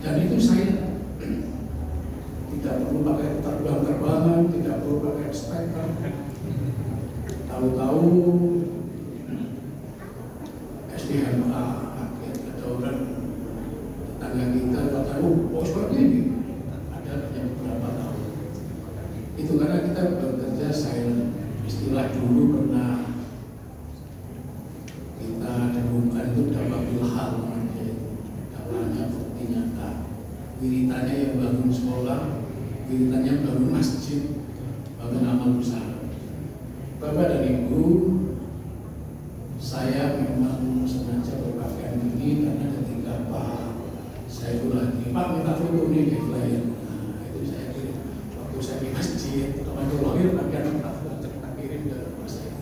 Dan itu saya tidak perlu pakai terbang-terbangan, tidak perlu pakai speaker. Tahu-tahu SDMA ada orang tetangga kita tahu, oh seperti ini ada yang beberapa tahun. Itu karena kita bekerja silent. Istilah dulu pernah kita dengungkan itu dapat bilhal, dakwahnya bukti nyata. Wiritannya yang bangun sekolah, wiritannya bangun masjid, bangun amal usaha. Bapak dan Ibu, saya memang sengaja berpakaian ini karena ketika Pak saya lagi, Pak minta foto nih di flyer. Nah itu saya kirim, waktu saya di masjid, waktu lahir pakaian tak kirim ke rumah saya.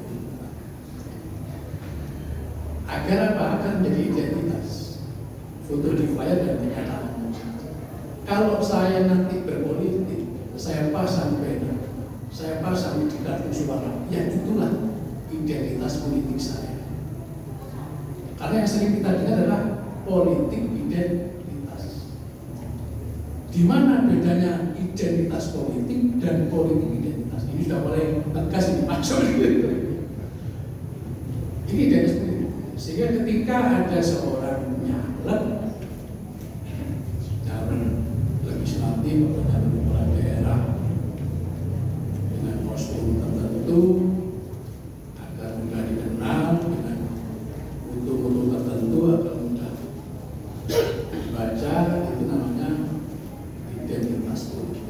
Agar apa? Akan menjadi identitas. Foto di flyer dan kenyataan. Kalau saya nanti berpolitik, saya pasang banner, saya pasang di kartu suara, ya itulah identitas politik saya. Karena yang sering kita dengar adalah politik identitas. Di mana bedanya identitas politik dan politik identitas? Ini sudah mulai tegas ini maksud. Ini identitas politik. Sehingga ketika ada seorang nyalek legislatif atau dari kepala daerah dengan kostum tertentu agar mudah dikenal, dengan foto-foto tertentu agar mudah dibaca, itu namanya identitas politik.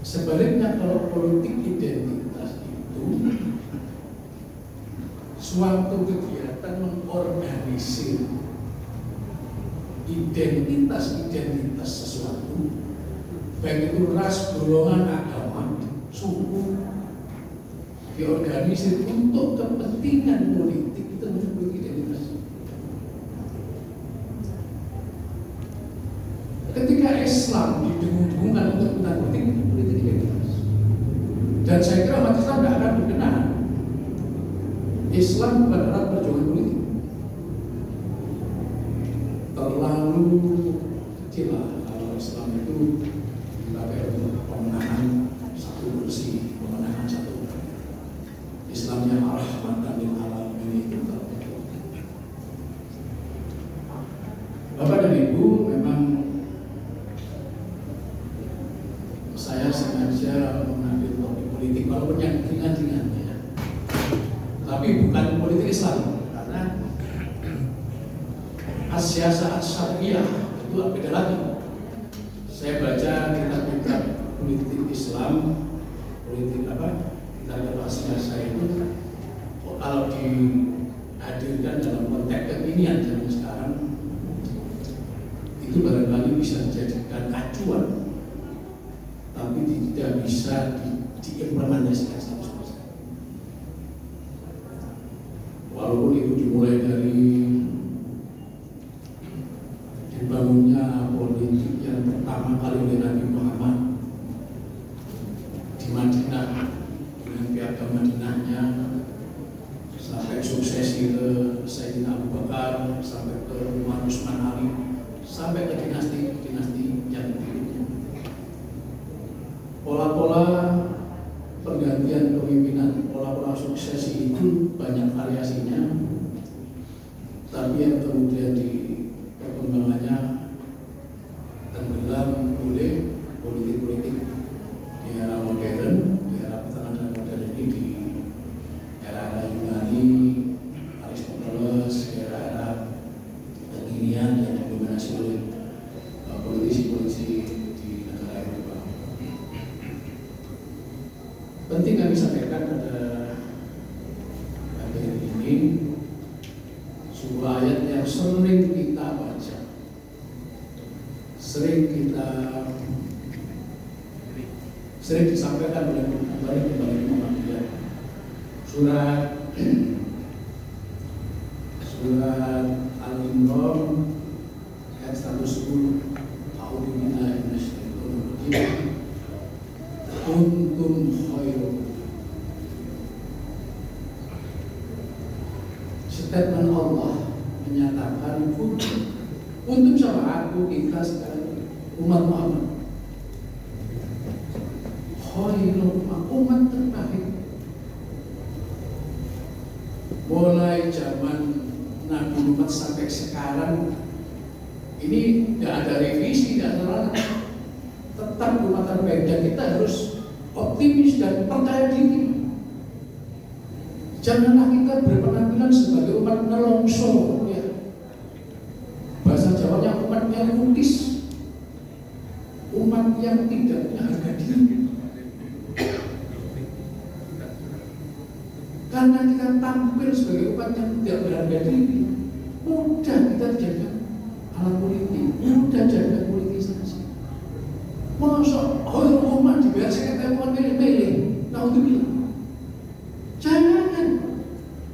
Sebaliknya kalau politik identitas itu suatu kegiatan mengorganisir identitas sesuatu, baik itu ras, golongan, agama, suku, diorganisir untuk kepentingan politik, itu menyebut identitas. Ketika Islam didengung-dengungkan untuk kepentingan politik, itu politik identitas. Dan saya kira umat Islam tidak akan berkenan Islam bukan alat perjuangan politik. Terlalu kecil lah kalau Islam itu dipakai untuk pemenangan satu kursi, pemenangan satu. Islamnya rahmatan lil alamin itu. Bapak dan Ibu, memang saya sengaja mengambil topik politik walaupun yang ringan-ringan ya. Tapi bukan politik Islam. Siasa syariah itu beda lagi. Saya baca kitab-kitab politik Islam, politik kitab siasa itu kalau dihadirkan dalam konteks kekinian zaman sekarang itu barangkali bisa dijadikan acuan, tapi tapi tidak bisa diimplementasikan 100%. Walaupun itu dimulai dari dibangunnya politik yang pertama kali oleh Nabi Muhammad di Madinah dengan piagam Madinahnya, sampai suksesi ke Sayyidina Abu Bakar, sampai ke Umar Utsman Ali, sampai ke dinasti yang berikutnya. Pola-pola pergantian kepemimpinan, pola-pola suksesi itu banyak variasinya, tapi yang kemudian di perkembangannya tenggelam oleh politik-politik di era modern, di era pertahanan modern ini, di era Yunani, Aristoteles, di era kekinian yang didominasi oleh politisi-politisi di negara Eropa. Penting kami sampaikan pada hari ini sebuah ayat yang sering kita baca, sering disampaikan oleh kembali Muhammadiyah. Surat Al-Imran ayat 110. A'udzubillahi minasyaitonir rajim. Kuntum khairum. Statement Allah menyatakan kuntum sama aku, kita sekarang umat Muhammad. Khairum, umat terbaik. Mulai zaman Nabi Muhammad sampai sekarang ini tidak ada revisi, tidak ada, tetap umat terbaik, dan kita harus optimis dan percaya diri. Janganlah kita berpenampilan sebagai umat nelongso, ya. Bahasa Jawanya umat yang mutis, umat yang tidak punya harga diri. Karena kita tampil sebagai umat yang tidak berharga diri, mudah kita jaga alat politik, mudah jaga politisasi. Masa umat dibiar saya kata milih-milih, naudzubillah. Jangan.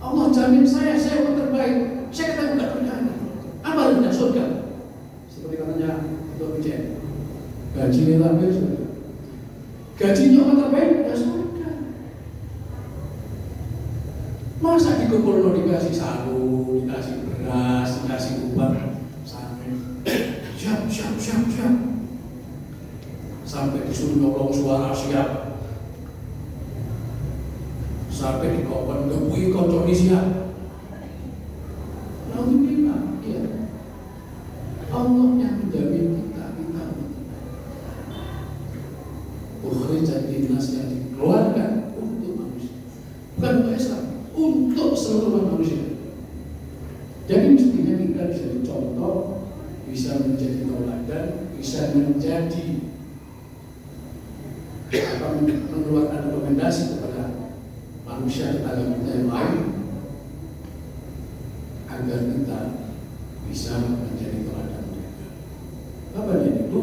Allah jamin saya umat terbaik. Saya kata enggak percaya. Apa artinya surga? Seperti katanya Ketua BCN, gajinya tampil surga. Gajinya umat terbaik ya surga. Masa dikumpul dikasih sabu, dikasih beras, dikasih obat, sampai siap. Sampai disuruh nyolong suara siap. Sampai dikokon ngebui konconi siap. Alhamdulillah, ya. Allah yang menjamin kita. Ukhrijat linnas yang dikeluarkan untuk manusia, bukan untuk Islam, untuk seluruh manusia. Jadi mestinya kita bisa dicontoh, bisa menjadi tauladan, bisa menjadi mengeluarkan rekomendasi kepada manusia tetangga kita yang lain, agar kita bisa menjadi teladan mereka. Apa jadi itu?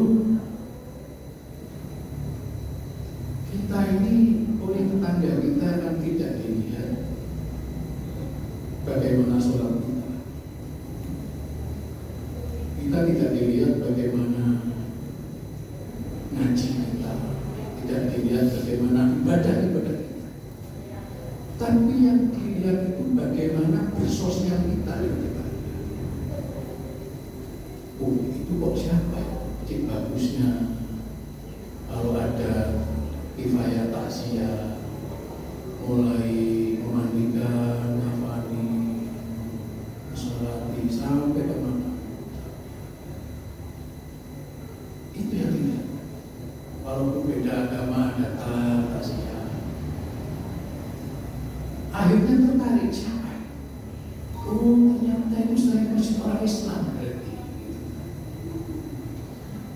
Kita ini oleh tetangga kita kan tidak dilihat bagaimana sholat kita. Kita tidak dilihat bagaimana ngaji kita, tidak dilihat bagaimana ibadah kita. Tapi yang dilihat itu bagaimana bersosial kita dengan tetangga. Oh, itu kok siapa? Cik bagusnya kalau ada kifayah takziah, mulai memandikan, nafani, sholati sampai ke mana. Itu yang dilihat. Walaupun beda agama datang takziah, akhirnya tertarik siapa? Oh, ternyata itu saya masih orang Islam berarti.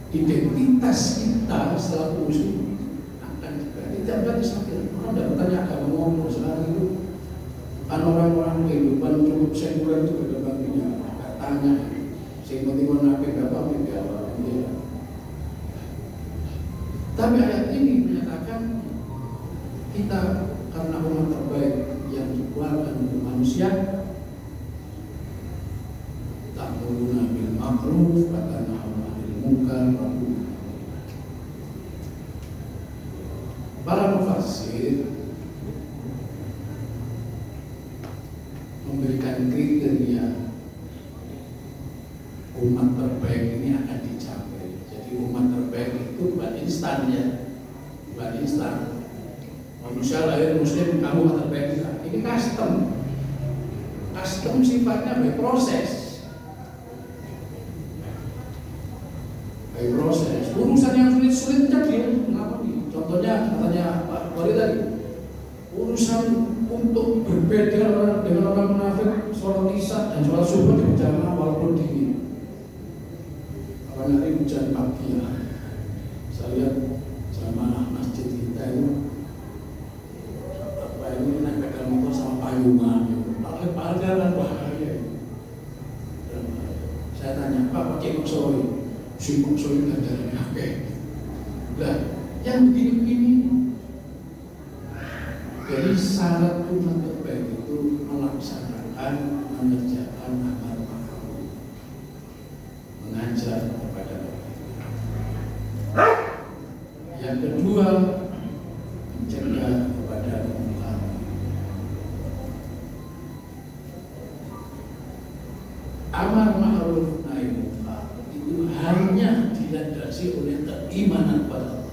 Identitas kita setelah muslim akan tidak berarti sampai orang tidak bertanya agama ngomong sekarang itu kan orang-orang kehidupan cukup sekuler itu berbaginya nggak tanya sehingga penting menapik apa ya. Tapi ayat ini menyatakan kita karena umat terbaik yang dikeluarkan untuk manusia, ta'muruna bil ma'ruf wa tanhauna 'anil munkar. Para mufassir memberikan kriteria umat terbaik ini akan dicapai. Jadi umat terbaik itu bukan instan ya, bukan instan. Manusia lahir muslim, kamu umat terbaik. Ini custom. Custom sifatnya berproses. Berproses. Urusan yang sulit-sulit jadi kenapa nih? Contohnya katanya Pak Wali tadi, urusan untuk berbeda dengan orang munafik, sholat isya dan sholat subuh di berjamaah walaupun dingin. Karena hari hujan pagi ya, saya lihat jamaah masjid kita itu apa ini naik sepeda motor sama payungan, padahal bahaya. Saya tanya, Pak pakai maksoi, si maksoi ganjarannya apa? Lah, yang begini-begini. Jadi syarat umat terbaik itu melaksanakan, mengerjakan amar ma'ruf, mengajar kepada kebaikan. Yang kedua, mencegah kepada kemungkaran. Amar ma'ruf nahi munkar itu hanya dilandasi oleh keimanan pada Allah.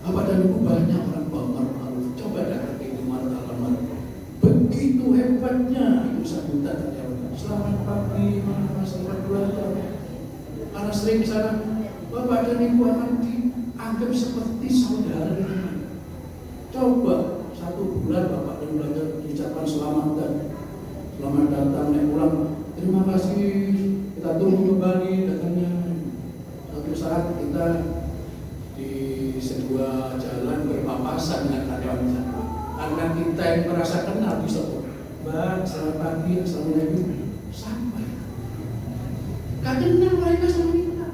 Apa dan banyak orang bawar ma'ruf, coba datang ke Umar Al-Amar, begitu hebatnya itu sambutan karyawan. Selamat pagi, mas, selamat belajar. Karena sering ke sana, bapak dan ibu akan dianggap seperti saudara. Coba 1 bulan bapak dan belajar diucapkan selamat datang, naik pulang, terima kasih, kita tunggu kembali datangnya. Suatu saat kita di sebuah jalan berpapasan dengan karyawan sana. Karena kita yang merasa kenal bisa, Mbak, selamat pagi, assalamualaikum, sampai. Karena mereka sama kita.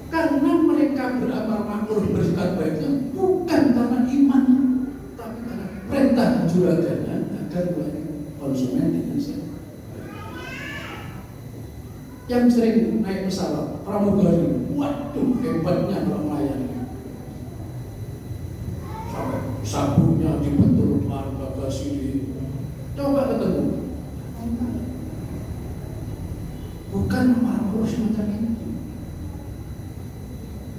Karena mereka beramar ma'ruf bersikap baiknya bukan karena iman, tapi karena perintah juragannya agar konsumen dengan sehat. Yang sering naik pesawat pramugari, waduh hebatnya orang melayani. Sampai sabunnya dibetulkan, bagasi coba ketemu. Bukan ma'ruf semacam itu.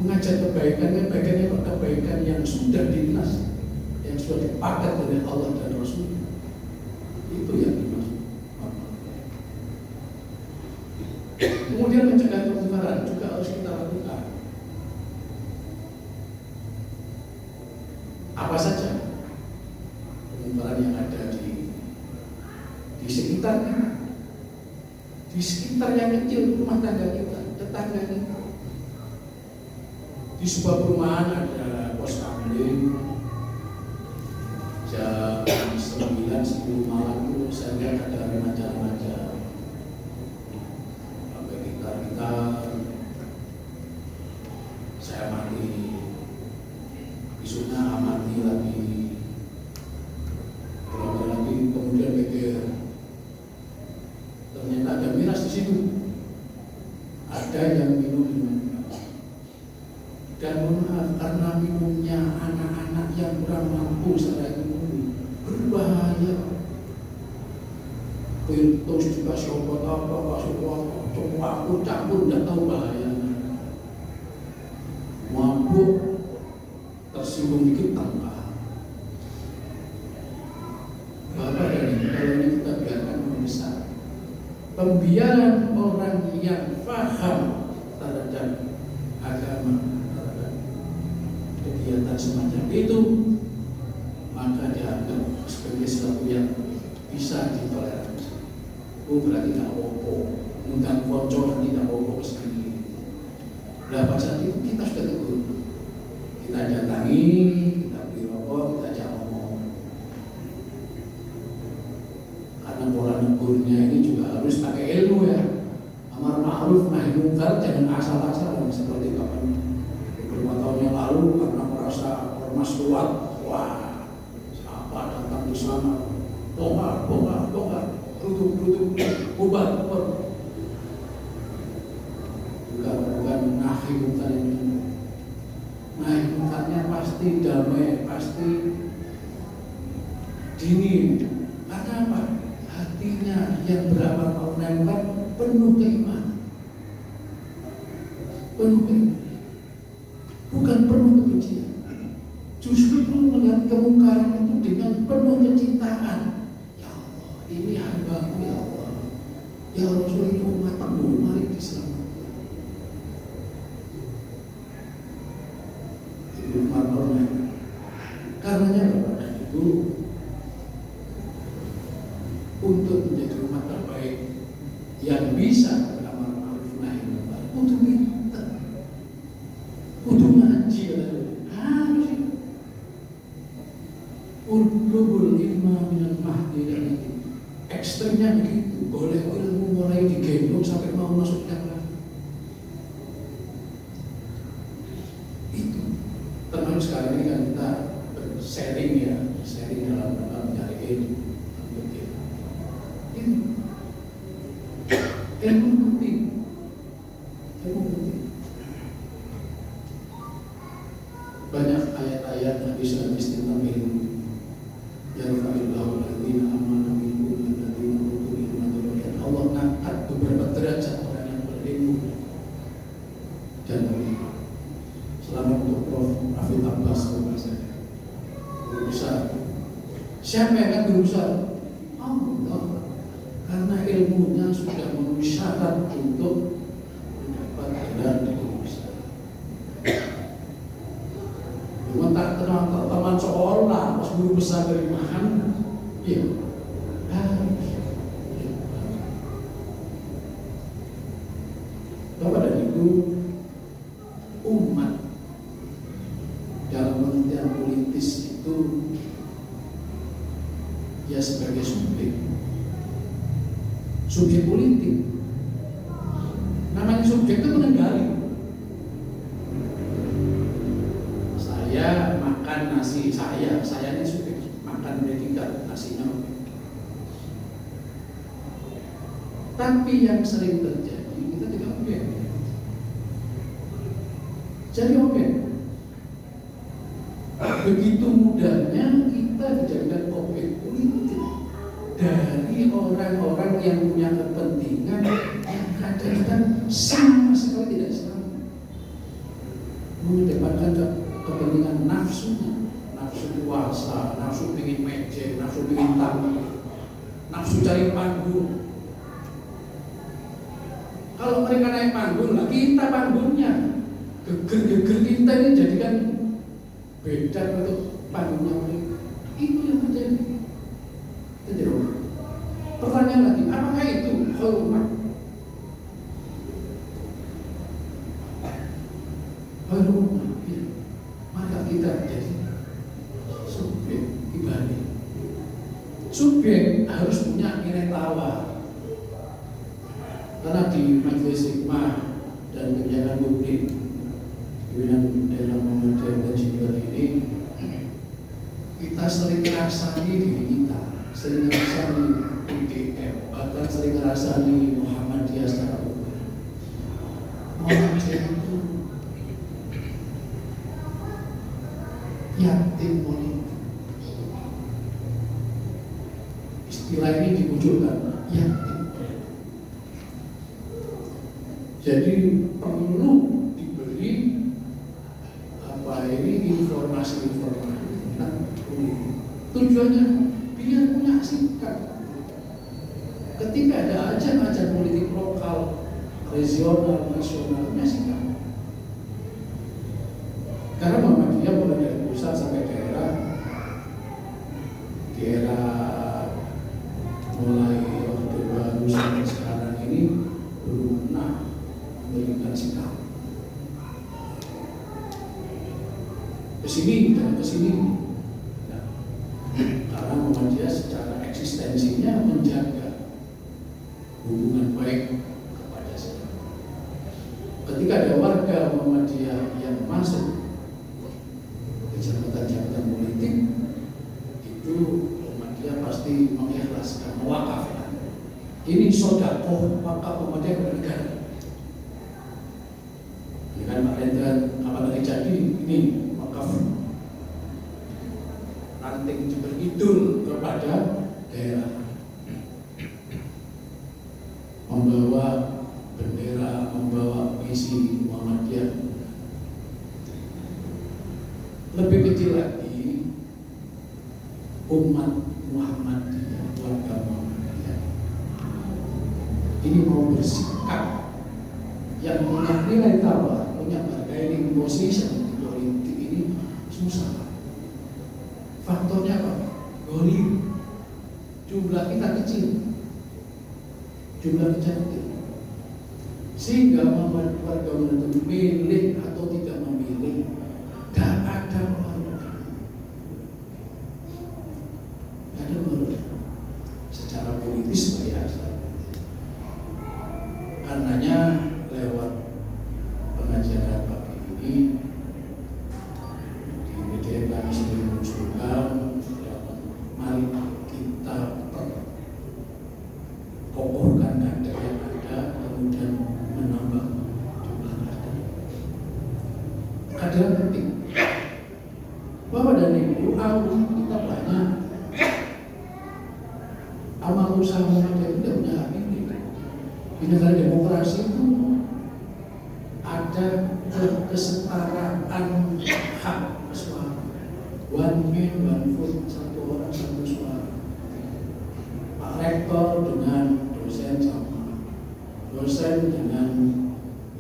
Mengajak kebaikan yang sudah dinas, yang sudah dipakat oleh Allah dan Rasul. Itu yang dimaksud. Kemudian mencegah kemungkaran juga harus kita lakukan. Apa saja kemungkaran yang ada di sekitar kita, di sekitar yang kecil rumah tangga kita, tetangga kita. Di sebuah perumahan ada pos kamling, jam 9-10 malam itu saya lihat ada remaja-remaja sampai kita saya amati, besoknya amati lagi, berapa lagi, kemudian pikir ternyata ada miras di situ, ada yang minum dan mohon maaf karena minumnya anak-anak yang kurang mampu secara ekonomi berbahaya. Terus dikasih obat apa, kasih obat, coba aku campur tidak tahu bahayanya. Mabuk, tersinggung dikit tanpa. Bapak dan Ibu, kalau ini kita biarkan membesar. Pembiaran orang yang paham terhadap agama, kegiatan semacam itu, maka dianggap sebagai sesuatu yang bisa ditoleransi. Itu berarti tidak apa-apa, undang bocor nanti tidak apa-apa sendiri. Nah pada saat itu kita sudah tegur, kita datangi, kita beri rokok, kita ajak ngomong. Karena pola negurnya ini juga harus pakai ilmu ya. Amar ma'ruf nahi munkar jangan asal-asalan. seperti kapan beberapa tahun yang lalu karena merasa ormas kuat, wah siapa datang di sana, bongkar, rutuk, bubar. Bukan bukan ini. Bukannya pasti damai, pasti dingin. Karena apa? Hatinya yang beramal menembak penuh keimanan. Bukan penuh kebencian. Justru melihat kemungkaran itu dengan penuh kecintaan. Ya Allah, ini hamba-Mu ya Allah. Ya Rasul, ini umat-Mu, mari diselamatkan. Itu umat-Mu. Karenanya Bapak dan Ibu, untuk menjadi umat terbaik yang bisa beramal ma'ruf nahi munkar, untuk pintar, untuk ngaji, harus ulubul ilma minal mahdi dan itu ekstremnya begitu. Boleh ilmu mulai digendong sampai mau masuk neraka. Itu termasuk sekarang ini kan kita sharing dalam rangka mencari ilmu. Ilmu penting. Banyak ayat-ayat hadis-hadis tentang ilmu. Ya Rasulullah, alladzina amanu minkum walladzina utul ilma darajat. Allah ngangkat beberapa derajat orang yang berilmu. Dan selamat untuk Prof. Hafidz Abbas Bapak saya. Guru besar. Siapa yang akan guru besar? Allah. Karena ilmunya sudah memenuhi syarat untuk mendapat gelar guru besar. Cuma tak kenal teman sekolah, pas guru besar dari mana? Ya, Bapak dan Ibu, umat dalam pengertian politis itu ya sebagai subjek politik. Namanya subjek itu menenggali. Saya makan nasi, saya ini subjek makan predikat nasinya. Tapi yang sering terjadi kita tidak objek. Jadi objek. Begitu mudahnya kita dijadikan objek politik dari orang-orang yang punya kepentingan yang kadang-kadang sama sekali tidak sama, mengedepankan kepentingan nafsunya, nafsu kuasa, nafsu ingin mejeng, nafsu ingin tampil, nafsu cari panggung. Kalau mereka naik panggung, lah kita panggungnya, geger-geger kita ini jadikan beda untuk panggungnya mereka. Itu yang terjadi. Pertanyaan lagi, apakah itu hormat? Hormat, ya. Maka kita jadi subjek ibadah. Subjek harus punya nilai tawar. Karena di Majelis Hikmah dan Kebijakan Publik di daerah Muhammadiyah dan Jember ini, kita sering ngerasani diri kita, sering ngerasani UGM, bahkan sering ngerasani Muhammadiyah secara umum. Muhammadiyah itu yatim politik. Istilah ini dimunculkan yatim. Jadi perlu diberi informasi-informasi tentang politik. Tujuannya biar punya sikap. Ketika ada ajang-ajang politik lokal, regional, nasional, punya sikap. Karena Muhammadiyah mulai dari pusat sampai daerah mulai Orde Baru sampai sekarang ini belum pernah memberikan sikap. Kesini dan kesini. Nah, karena Muhammadiyah secara eksistensinya menjaga hubungan baik kepada sesama. ketika ada warga Muhammadiyah yang masuk ke jabatan-jabatan politik, itu Muhammadiyah pasti mengikhlaskan, mewakafkan. Ini sedekah wakaf Muhammadiyah kepada negara. Ini kan Pak Rendan apa lagi jadi ini wakaf ranting Jember Kidul kepada daerah, membawa bendera, membawa misi Muhammadiyah. Lebih kecil lagi, umat Muhammadiyah, warga Muhammadiyah ini mau bersikap yang punya nilai tawar, punya bargaining position di politik ini susah. Faktornya apa? Golim. Jumlah kita kecil, jumlah kita kecil, sehingga membuat warga menentukan milih atau tidak memilih. Tidak ada pengaruh, tidak ada pengaruh secara politis biasa. Karenanya lewat pengajaran pagi ini di media kami sendiri mengusulkan, mari kita kokohkan kader yang ada, kemudian menambah jumlah kader. Kader penting. Bapak dan Ibu, kita banyak amal usaha Muhammadiyah itu tidak punya hak ini. Di negara demokrasi itu ada kesetaraan hak suara. One man, one vote, satu orang, satu suara. Pak Rektor dengan dosen sama, dosen dengan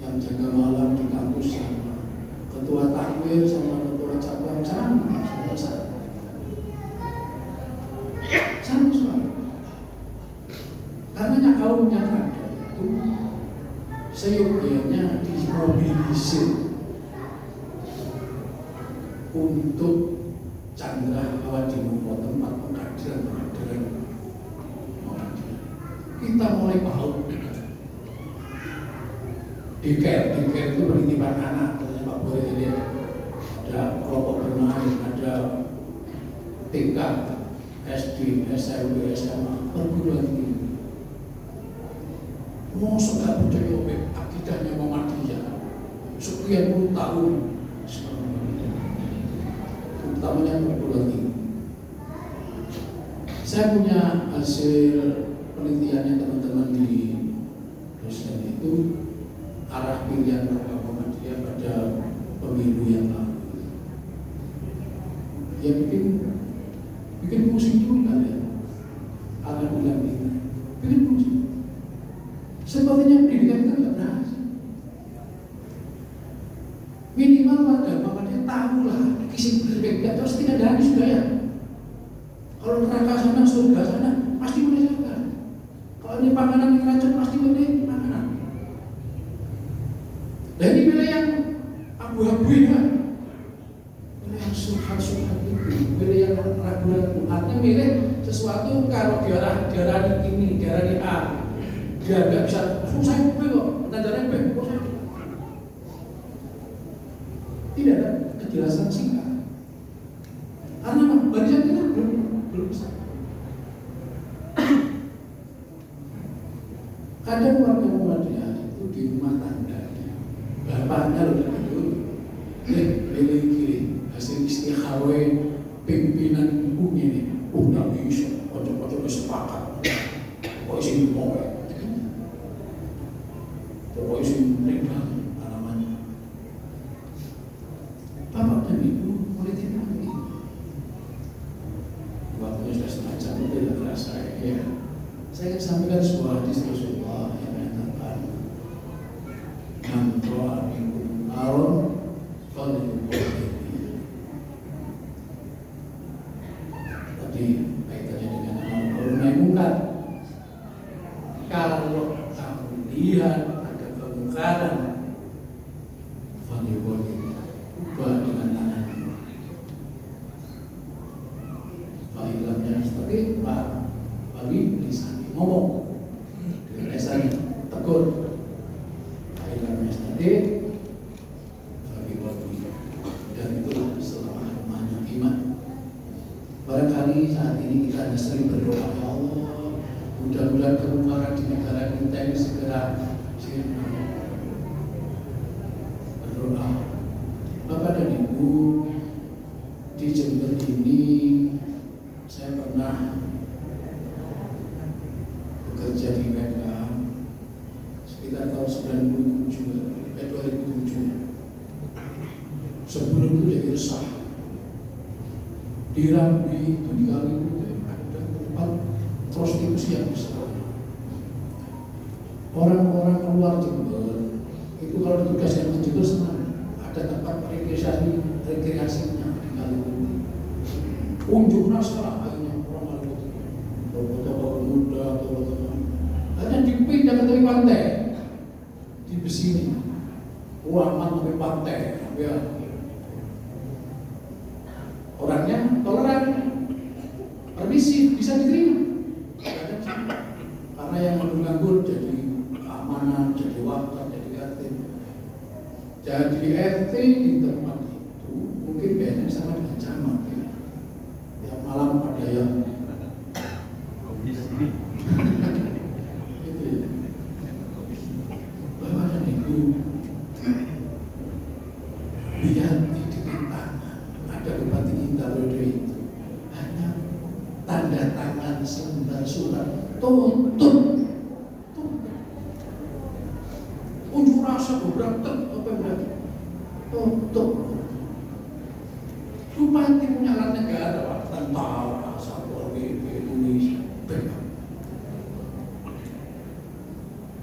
yang jaga malam di kampus sama, ketua takwir sama ketua cabang sama, semua sama suara. Karena kaumnya ada itu seyogyanya dimobilisir untuk Chandra bahwa di tempat pengadilan kita mulai tahu diker itu penitipan anak, Pak boleh lihat ada kelompok bermain, ada tingkat SD, SMP, SMA, perguruan tinggi. Mau sudah percaya akidahnya Muhammadiyah sekian puluh tahun, utamanya perguruan tinggi. Saya punya hasil penelitiannya teman-teman di dosen itu, arah pilihan warga Muhammadiyah pada pemilu yang lalu. Ya bikin pusing juga ya, arah pilihan ini bikin pusing. Sepertinya pendidikan kita nggak berhasil. Minimal warga Muhammadiyah tahu lah kisi berbeda, terus tidak ada sudah ya. Kalau neraka sana, surga sana, pasti boleh surga. Kalau ini panganan yang racun, pasti boleh panganan. Dan ini pilih yang abu-abu ya, pilih yang suhat-suhat itu, pilih yang ragu-ragu. Artinya milih sesuatu kalau diarah ini, diarah di A, dia nggak bisa, saya B kok, nadarnya B, kok saya tidak ada kejelasan singkat. Karena barisan kita belum bisa. Kadang warga Muhammadiyah itu di rumah tangganya, bapaknya udah tidur, pilih kiri, hasil istikharah pimpinan ibu ini, udah bisa, kocok-kocok sepakat, kok isi mau ya, kok isi mereka alamannya. Bapak dan ibu politik ini, waktunya sudah setengah jam itu tidak terasa ya. Saya akan sampaikan sebuah hadis Rasulullah yang menyatakan, "Mantra minkum naron, falyuqidhi." Tadi kaitannya dengan amar nahi munkar. Kalau kamu lihat ada kemungkaran, falyuqidhi, ubah dengan tanganmu. Fa'ilamnya seperti Pak Bagi lisan ngomong dengan lisannya tegur. Fa'ilamnya seperti bagi-bagi, dan itu selama iman. Barangkali saat ini kita hanya sering berdoa, ya Allah, mudah-mudahan kebenaran di negara kita ini segera berdoa. Bapak dan Ibu, di Jember ini saya pernah bekerja di Mekah sekitar tahun 2007. Sebelum itu jadi resah. Di Rambi itu di kali itu ada tempat prostitusi yang besar. Orang-orang keluar Jember itu kalau tugas yang Jember senang, ada tempat rekreasinya di kali itu. Unjuk rasa akhirnya orang itu toko-toko muda, toko-toko hanya dipindah ke tepi pantai di sini, uang tepi pantai, ya. Orangnya toleran, permisif, bisa diterima. Karena yang mengganggu jadi keamanan, jadi wakil, jadi RT. Jadi RT di tempat itu mungkin kayaknya sama dengan camat. Ya. Tiap malam ada yang itu ya. Bapak dan Ibu, lihat di tangan ada bupati kita periode itu hanya tanda tangan selembar surat tutup unjuk rasa beberapa apa berarti tutup. Bupati punya alat negara, tentara, Satpol PP Indonesia,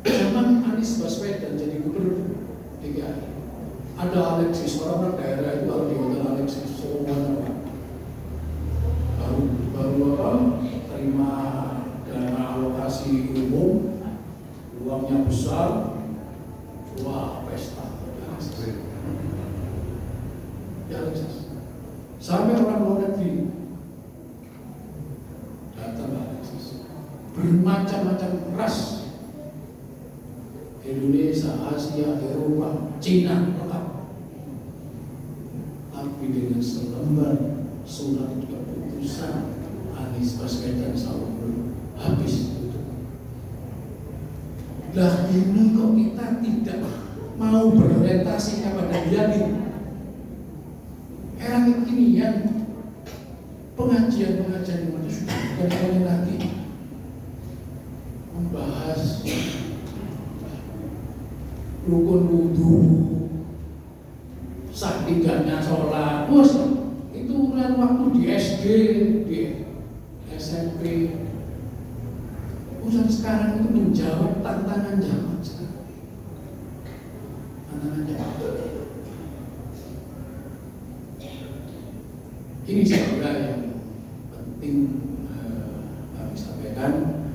zaman Anies Baswedan jadi gubernur DKI, ada Alexis, orang daerah itu kalau di hotel Alexis semuanya baru terima dana alokasi umum, uangnya besar, wah pesta di Alexis. Sampai orang luar negeri datang ke Alexis, bermacam-macam ras, Indonesia, Asia, Eropa, Cina, lengkap. Tapi dengan selembar surat keputusan Anies Baswedan belum habis itu. Lah ini kok kita tidak mau berorientasi kepada Yamin. Era kekinian pengajian-pengajian itu sudah bukan sekali lagi membahas rukun wudu, sah tidaknya sholat. Bos, itu urusan waktu di SD, di SMP. Urusan sekarang itu menjawab tantangan zaman sekarang. Tantangan zaman. Ini saya kira yang penting kami sampaikan,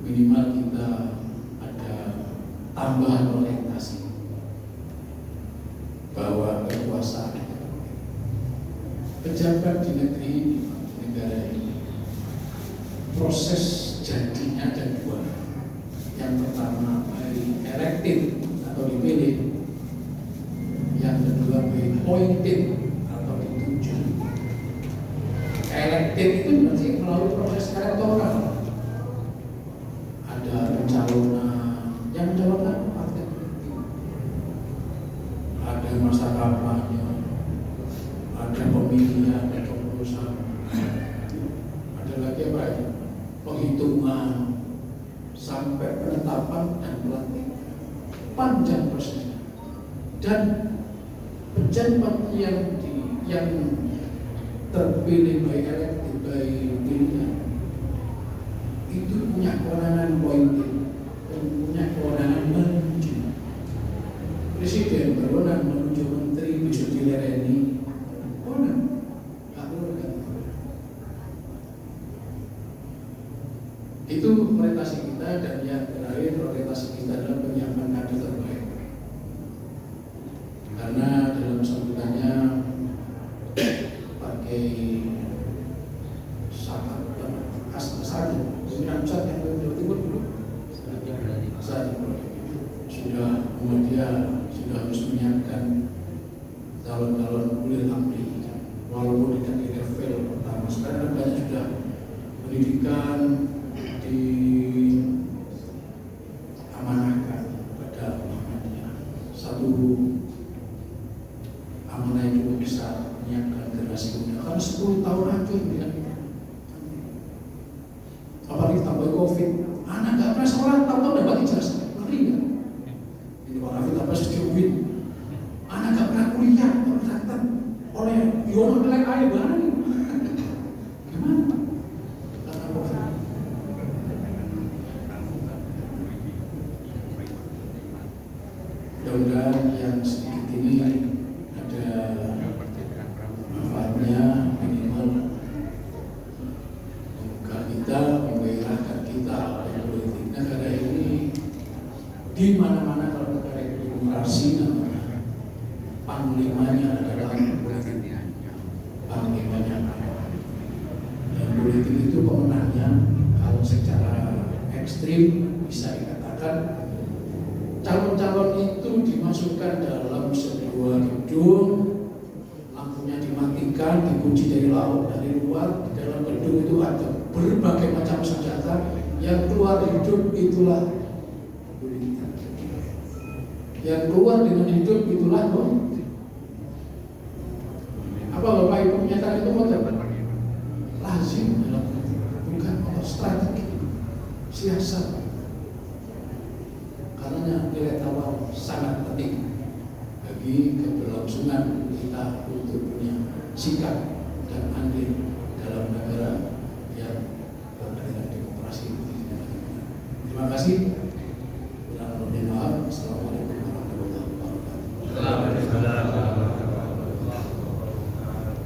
minimal kita ada tambahan orientasi bahwa kekuasaan pejabat di negeri ini, negara ini, proses jadinya ada dua. Yang pertama elected atau dipilih, yang kedua appointed atau ditunjuk. Elected itu berarti melalui proses elektoral. Ada pencalonan, yang mencalonkan partai politik. Ada masa kampanye, ada pemilihan, ada coblosan, ada lagi apa ya? Penghitungan sampai penetapan dan pelantikan. Panjang prosesnya. Dan pejabat yang terpilih baik elektif baik pilihan itu punya kewenangan appointed dan punya kewenangan menunjuk. Presiden berwenang menunjuk menteri, bisa dilereni kewenangan, nggak perlu ganti. Itu orientasi kita, dan yang terakhir orientasi kita adalah penyiapan kader terbaik. Karena dalam sambutannya pakai sangat asal pimpinan pusat yang Jawa Timur dulu saat dia sudah harus menyiapkan calon-calon kuliah amri, walaupun tidak di level pertama. Sekarang banyak sudah pendidikan diamanahkan pada Muhammadiyah. Satu amanah yang cukup besar, menyiapkan generasi muda. Karena 10 tahun hancur ya. Apalagi tambah COVID, anak nggak pernah sekolah, tahu-tahu dapat ijazah, ngeri nggak? Ini Pak Rafid apa sejauhin? Anak nggak pernah kuliah, nggak pernah datang oleh Yono Melek Air Barang. Gimana? Karena COVID. Mudah-mudahan yang sedikit ini ada manfaatnya, minimal membuka kita, menggairahkan kita politik. Negara ini di mana-mana kalau negara itu demokrasi, namanya panglimanya adalah politik. Panglimanya, dan politik itu pemenangnya kalau secara ekstrim bisa dikatakan calon-calon itu dimasukkan dalam sebuah gedung, lampunya dimatikan, dikunci dari luar. Di dalam gedung itu ada berbagai macam senjata, yang keluar hidup itulah politik. Yang keluar dengan hidup itulah apa Bapak Ibu menyatakan itu motor lazim dalam politik, bukan motor strategi, siasat. Karena nilai tawar sangat penting bagi keberlangsungan kita untuk punya sikap dan andil dalam negara yang bernegara demokrasi.